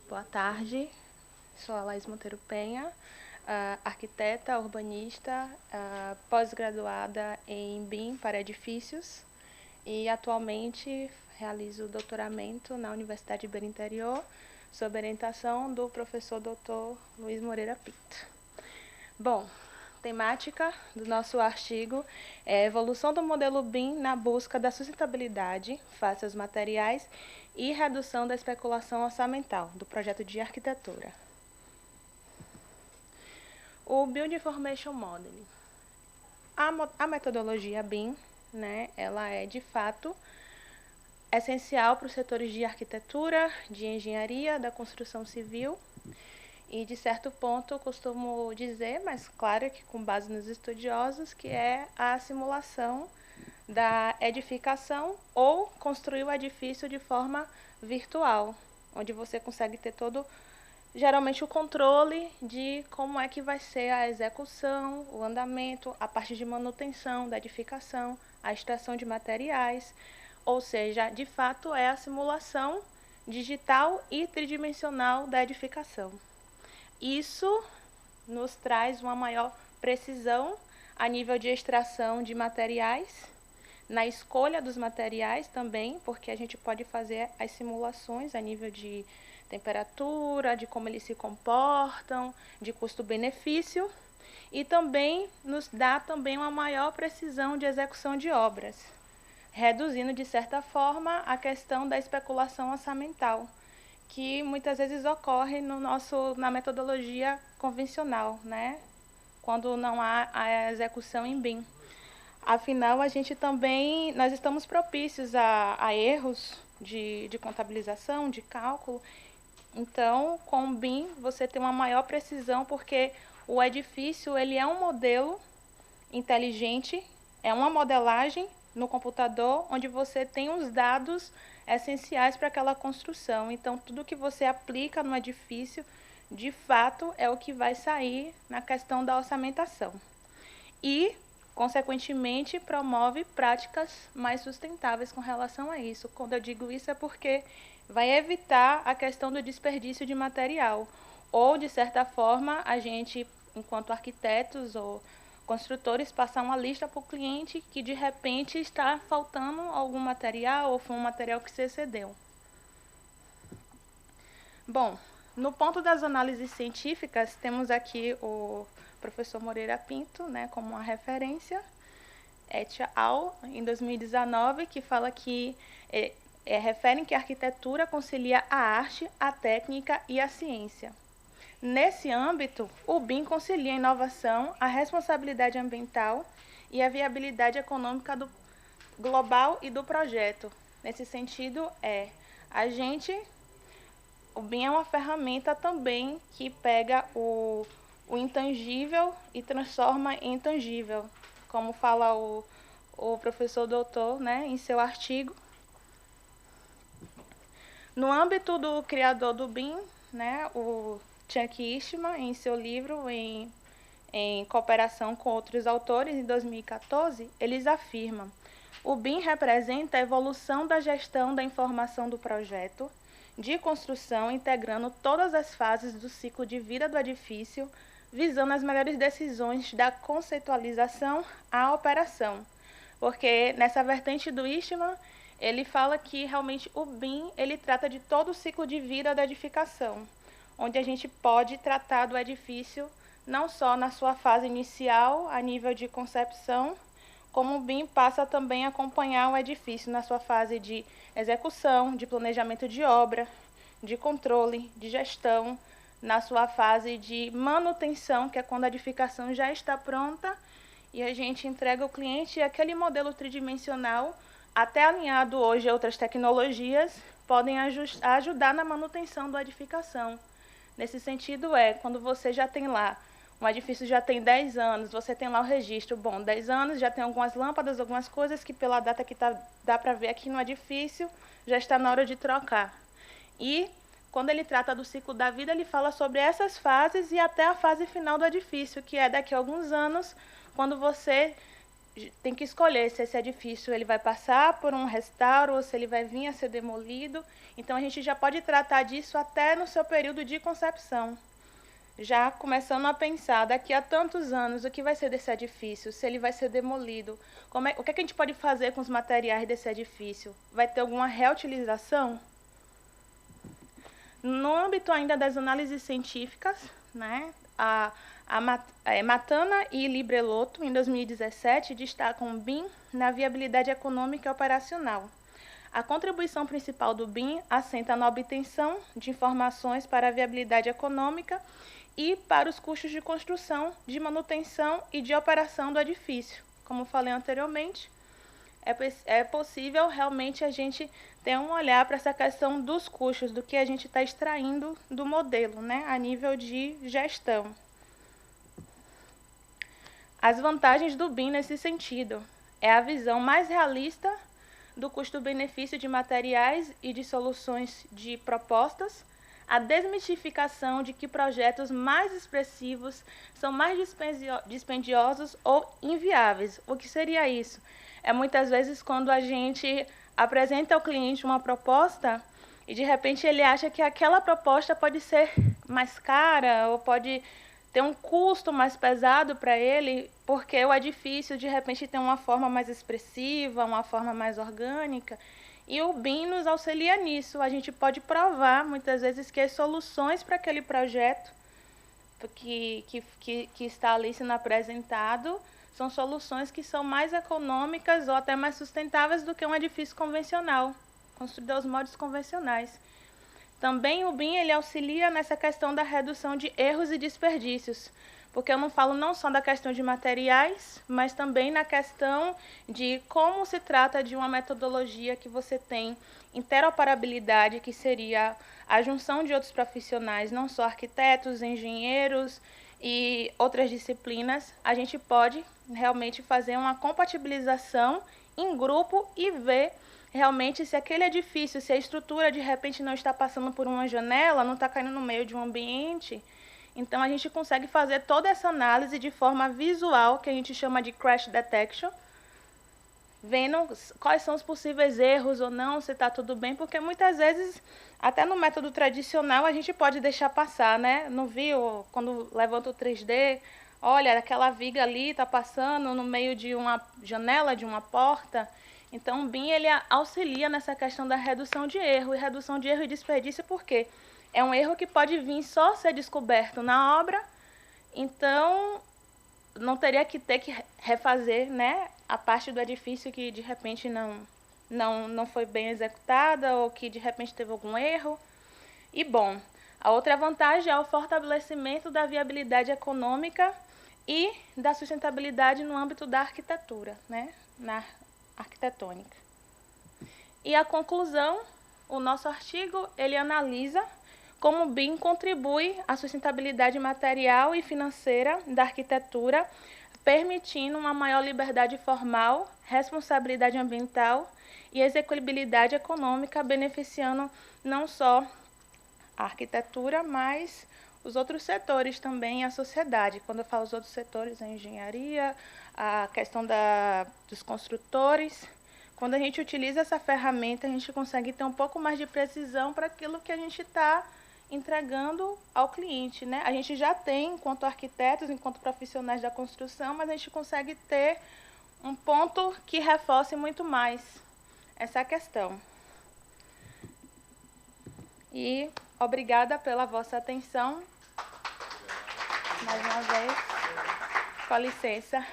Boa tarde, sou a Laís Monteiro Penha, arquiteta, urbanista, pós-graduada em BIM para edifícios e atualmente realizo doutoramento na Universidade de Beira Interior sob orientação do professor Dr. Luiz Moreira Pinto. Bom, temática do nosso artigo é a evolução do modelo BIM na busca da sustentabilidade face aos materiais e redução da especulação orçamental do projeto de arquitetura. O Build Information Modeling. A metodologia BIM, ela é de fato essencial para os setores de arquitetura, de engenharia, da construção civil. E, de certo ponto, eu costumo dizer, mas claro que com base nos estudiosos, que é a simulação da edificação ou construir o edifício de forma virtual, onde você consegue ter todo, geralmente, o controle de como é que vai ser a execução, o andamento, a parte de manutenção da edificação, a extração de materiais, ou seja, de fato é a simulação digital e tridimensional da edificação. Isso nos traz uma maior precisão a nível de extração de materiais, na escolha dos materiais também, porque a gente pode fazer as simulações a nível de temperatura, de como eles se comportam, de custo-benefício, e também nos dá também uma maior precisão de execução de obras, reduzindo, de certa forma, a questão da especulação orçamental, que muitas vezes ocorre na metodologia convencional, quando não há a execução em BIM. Afinal, nós estamos propícios a erros de contabilização, de cálculo. Então, com o BIM, você tem uma maior precisão, porque o edifício ele é um modelo inteligente, é uma modelagem no computador, onde você tem os dados essenciais para aquela construção. Então, tudo que você aplica no edifício, de fato, é o que vai sair na questão da orçamentação. E, consequentemente, promove práticas mais sustentáveis com relação a isso. Quando eu digo isso é porque vai evitar a questão do desperdício de material. Ou, de certa forma, a gente, enquanto arquitetos ou construtores, passar uma lista para o cliente que, de repente, está faltando algum material ou foi um material que se excedeu. Bom, no ponto das análises científicas, temos aqui o professor Moreira Pinto, como uma referência, et al., em 2019, que fala que referem que a arquitetura concilia a arte, a técnica e a ciência. Nesse âmbito, o BIM concilia a inovação, a responsabilidade ambiental e a viabilidade econômica do global e do projeto. Nesse sentido, o BIM é uma ferramenta também que pega o intangível e transforma em intangível, como fala o professor doutor, em seu artigo. No âmbito do criador do BIM, o Chuck Eastman, em seu livro, em cooperação com outros autores, em 2014, eles afirmam: o BIM representa a evolução da gestão da informação do projeto de construção, integrando todas as fases do ciclo de vida do edifício, visando as melhores decisões da conceitualização à operação. Porque nessa vertente do Eastman, ele fala que realmente o BIM ele trata de todo o ciclo de vida da edificação, onde a gente pode tratar do edifício não só na sua fase inicial, a nível de concepção, como o BIM passa também a acompanhar o edifício na sua fase de execução, de planejamento de obra, de controle, de gestão, na sua fase de manutenção, que é quando a edificação já está pronta e a gente entrega ao cliente aquele modelo tridimensional, até alinhado hoje a outras tecnologias, podem ajudar na manutenção da edificação. Nesse sentido, quando você já tem lá, um edifício já tem 10 anos, você tem lá o registro, 10 anos, já tem algumas lâmpadas, algumas coisas que pela data que dá para ver aqui no edifício, já está na hora de trocar. E, quando ele trata do ciclo da vida, ele fala sobre essas fases e até a fase final do edifício, que é daqui a alguns anos, quando você tem que escolher se esse edifício ele vai passar por um restauro ou se ele vai vir a ser demolido. Então, a gente já pode tratar disso até no seu período de concepção. Já começando a pensar, daqui a tantos anos, o que vai ser desse edifício? Se ele vai ser demolido? O que a gente pode fazer com os materiais desse edifício? Vai ter alguma reutilização? No âmbito ainda das análises científicas, né, Matana e Librelotto, em 2017, destacam o BIM na viabilidade econômica e operacional. A contribuição principal do BIM assenta na obtenção de informações para a viabilidade econômica e para os custos de construção, de manutenção e de operação do edifício. Como falei anteriormente, é possível realmente a gente ter um olhar para essa questão dos custos, do que a gente está extraindo do modelo, né, a nível de gestão. As vantagens do BIM nesse sentido é a visão mais realista do custo-benefício de materiais e de soluções de propostas, a desmistificação de que projetos mais expressivos são mais dispendiosos ou inviáveis. O que seria isso? É muitas vezes quando a gente apresenta ao cliente uma proposta e, de repente, ele acha que aquela proposta pode ser mais cara ou pode ter um custo mais pesado para ele, porque o edifício, de repente, tem uma forma mais expressiva, uma forma mais orgânica. E o BIM nos auxilia nisso. A gente pode provar, muitas vezes, que as soluções para aquele projeto que está ali sendo apresentado são soluções que são mais econômicas ou até mais sustentáveis do que um edifício convencional, construído aos moldes convencionais. Também o BIM ele auxilia nessa questão da redução de erros e desperdícios, porque eu não falo não só da questão de materiais, mas também na questão de como se trata de uma metodologia que você tem interoperabilidade, que seria a junção de outros profissionais, não só arquitetos, engenheiros e outras disciplinas. A gente pode realmente fazer uma compatibilização em grupo e ver realmente se aquele edifício, se a estrutura de repente não está passando por uma janela, não está caindo no meio de um ambiente. Então, a gente consegue fazer toda essa análise de forma visual, que a gente chama de crash detection, vendo quais são os possíveis erros ou não, se está tudo bem, porque muitas vezes, até no método tradicional, a gente pode deixar passar, né? Não viu? Quando levanta o 3D, olha, aquela viga ali está passando no meio de uma janela, de uma porta. Então, o BIM ele auxilia nessa questão da redução de erro, e redução de erro e desperdício, por quê? É um erro que pode vir só ser descoberto na obra, então não teria que ter que refazer, né, a parte do edifício que de repente não foi bem executada ou que de repente teve algum erro. E, bom, a outra vantagem é o fortalecimento da viabilidade econômica e da sustentabilidade no âmbito da arquitetura, né, na arquitetônica. E a conclusão, o nosso artigo, ele analisa como o BIM contribui à sustentabilidade material e financeira da arquitetura, permitindo uma maior liberdade formal, responsabilidade ambiental e execuibilidade econômica, beneficiando não só a arquitetura, mas os outros setores também, a sociedade. Quando eu falo os outros setores, a engenharia, a questão dos construtores. Quando a gente utiliza essa ferramenta, a gente consegue ter um pouco mais de precisão para aquilo que a gente está entregando ao cliente, né? A gente já tem, enquanto arquitetos, enquanto profissionais da construção, mas a gente consegue ter um ponto que reforce muito mais essa questão. E obrigada pela vossa atenção. Mais uma vez, com licença.